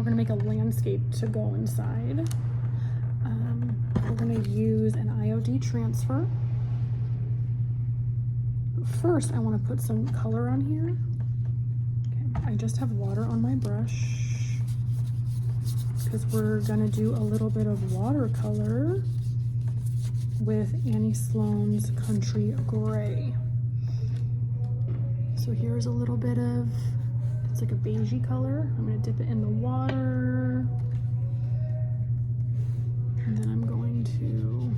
we're gonna make a landscape to go inside. We're gonna use an IOD transfer. But first, I wanna put some color on here. Okay, I just have water on my brush because we're gonna do a little bit of watercolor with Annie Sloan's Country Gray. So here's a little bit of, it's like a beigey color. I'm gonna dip it in the water. And then I'm going to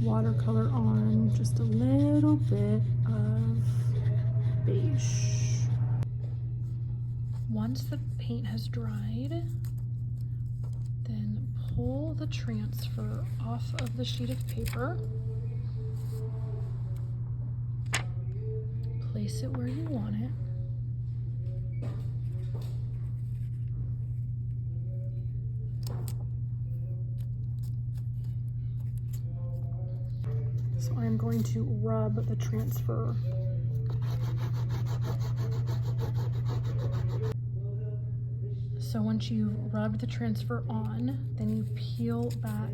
watercolor on just a little bit of beige. Once the paint has dried, then pull the transfer off of the sheet of paper. Place it where you want it. So I'm going to rub the transfer. So once you've rubbed the transfer on, then you peel back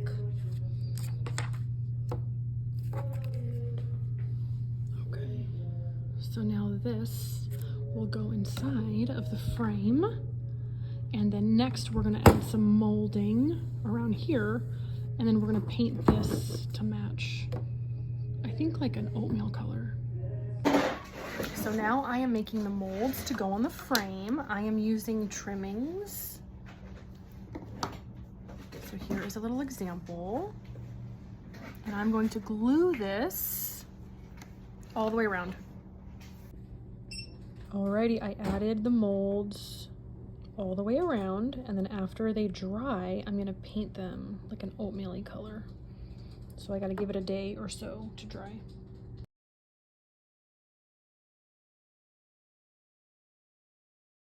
So now this will go inside of the frame. And then next we're gonna add some molding around here. And then we're gonna paint this to match, I think like an oatmeal color. So now I am making the molds to go on the frame. I am using trimmings. So here is a little example. And I'm going to glue this all the way around. Alrighty, I added the molds all the way around, and then after they dry, I'm gonna paint them like an oatmeal-y color. So I gotta give it a day or so to dry.